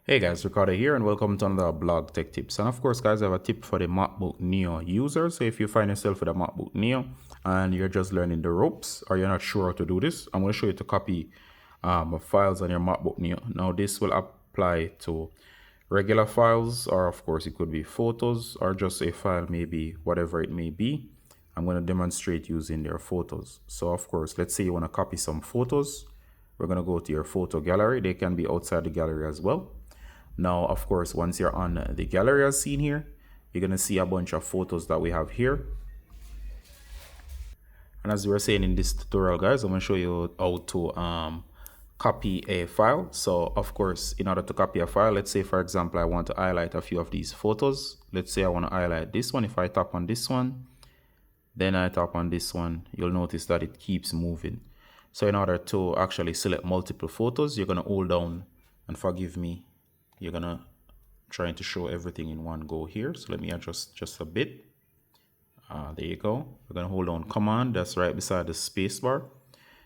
Hey guys, Ricardo here and welcome to another blog tech tips. And of course guys, I have a tip for the MacBook Neo user. So if you find yourself with a MacBook Neo and you're just learning the ropes or you're not sure how to do this, I'm going to show you to copy files on your MacBook Neo. Now this will apply to regular files, or of course it could be photos or just a file, maybe whatever it may be. I'm going to demonstrate using their photos. So of course, let's say you want to copy some photos. We're going to go to your photo gallery. They can be outside the gallery as well. Now, of course, once you're on the gallery as seen here, you're going to see a bunch of photos that we have here. And as we were saying in this tutorial, guys, I'm going to show you how to copy a file. So, of course, in order to copy a file, let's say, for example, I want to highlight a few of these photos. Let's say I want to highlight this one. If I tap on this one, then I tap on this one, you'll notice that it keeps moving. So in order to actually select multiple photos, you're going to hold down, and forgive me, you're gonna trying to show everything in one go here. So let me adjust just a bit. There you go. We're gonna hold on Command, that's right beside the space bar.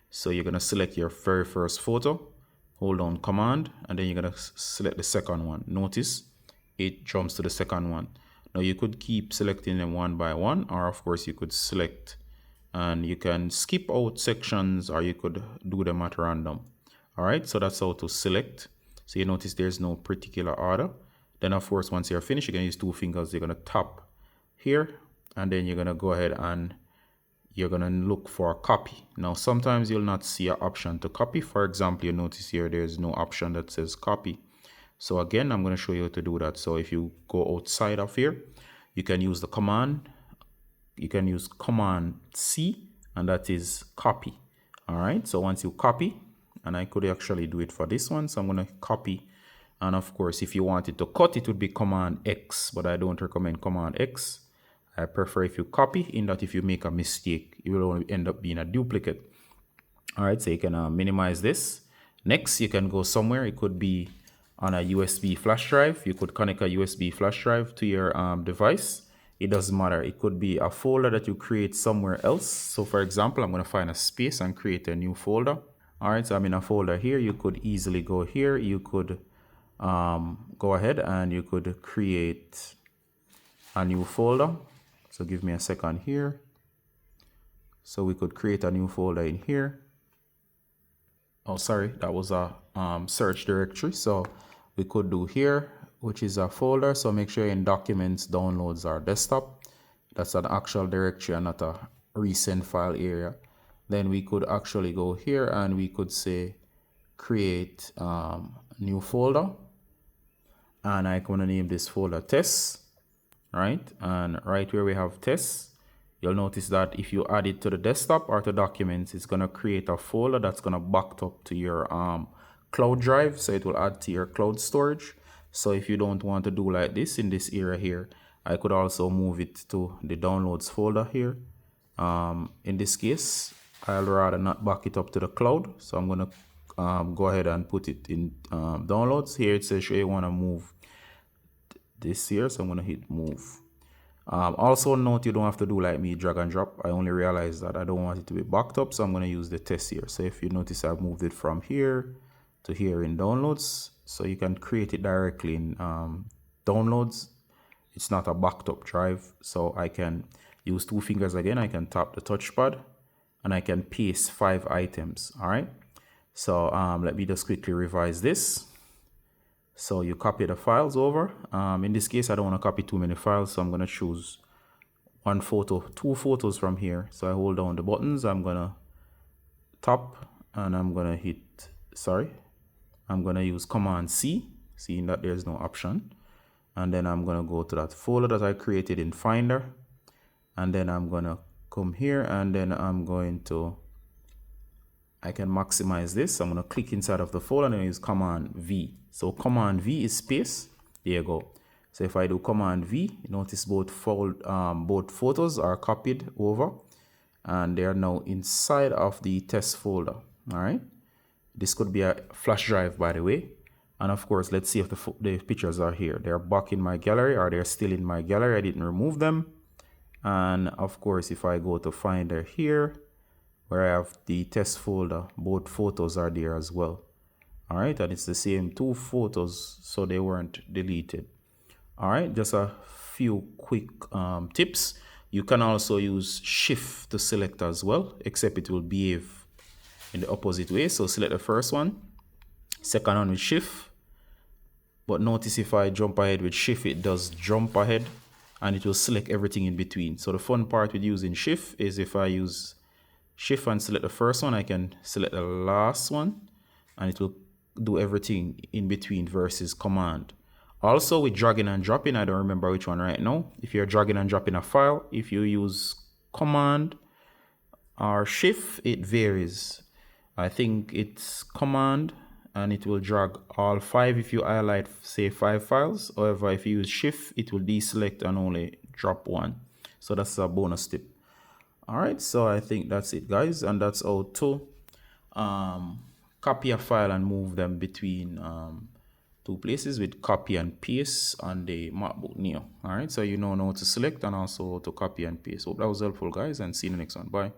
So you're gonna select your very first photo, hold on Command, and then you're gonna select the second one. Notice it jumps to the second one. Now you could keep selecting them one by one, or of course you could select and you can skip out sections, or you could do them at random. All right, so that's how to select. So you notice there's no particular order. Then of course, once you're finished, you can use two fingers. You're gonna tap here, and then you're gonna go ahead and you're gonna look for a copy. Now, sometimes you'll not see an option to copy. For example, you notice here, there's no option that says copy. So again, I'm gonna show you how to do that. So if you go outside of here, you can use the command. You can use Command C, and that is copy. All right, so once you copy, and I could actually do it for this one. So I'm going to copy. And of course, if you wanted to cut, it would be Command X, but I don't recommend Command X. I prefer if you copy, in that if you make a mistake, it will only end up being a duplicate. All right, so you can minimize this. Next, you can go somewhere. It could be on a USB flash drive. You could connect a USB flash drive to your device. It doesn't matter. It could be a folder that you create somewhere else. So for example, I'm going to find a space and create a new folder. All right, so I'm in a folder here. You could easily go here. You could go ahead and you could create a new folder. So give me a second here. So we could create a new folder in here. Oh, sorry, that was a search directory. So we could do here, which is a folder. So make sure you're in Documents, Downloads, or Desktop. That's an actual directory and not a recent file area. Then we could actually go here and we could say create new folder, and I'm going to name this folder tests, right? And right where we have tests, you'll notice that if you add it to the desktop or to documents, it's going to create a folder that's going to back up to your cloud drive, so it will add to your cloud storage. So if you don't want to do like this in this area here, I could also move it to the downloads folder here. In this case, I'll rather not back it up to the cloud. So I'm going to go ahead and put it in downloads. Here it says you want to move this here. So I'm going to hit move. Also note, you don't have to do like me, drag and drop. I only realized that I don't want it to be backed up. So I'm going to use the test here. So if you notice, I've moved it from here to here in downloads. So you can create it directly in downloads. It's not a backed up drive. So I can use two fingers again. I can tap the touchpad, and I can paste 5 items. All right, so let me just quickly revise this. So you copy the files over. In this case, I don't want to copy too many files, so I'm going to choose one photo, 2 photos from here. So I hold down the buttons. I'm going to tap, and I'm going to hit, I'm going to use Command C, seeing that there's no option. And then I'm going to go to that folder that I created in Finder. And then I'm going to come here, and then I'm going to, I can maximize this. I'm going to click inside of the folder and use Command V. So Command V is space. There you go. So if I do Command V, you notice both photos are copied over, and they are now inside of the test folder. All right. This could be a flash drive, by the way. And of course, let's see if the pictures are here. They're back in my gallery, or they're still in my gallery. I didn't remove them. And of course, if I go to Finder here, where I have the test folder, both photos are there as well. All right, and it's the same two photos, so they weren't deleted. All right, just a few quick tips. You can also use shift to select as well, except it will behave in the opposite way. So select the first one, second one with shift. But notice if I jump ahead with shift, it does jump ahead and it will select everything in between. So the fun part with using shift is if I use shift and select the first one, I can select the last one and it will do everything in between versus command. Also with dragging and dropping, I don't remember which one right now. If you're dragging and dropping a file, if you use command or shift, it varies. I think it's command and it will drag all 5 if you highlight say 5 files. However, if you use shift, it will deselect and only drop one. So that's a bonus tip. All right, so I think that's it, guys, and that's how to copy a file and move them between two places with copy and paste on the MacBook Neo. All right, so you know now to select and also to copy and paste. Hope that was helpful, guys, and see you in the next one. Bye.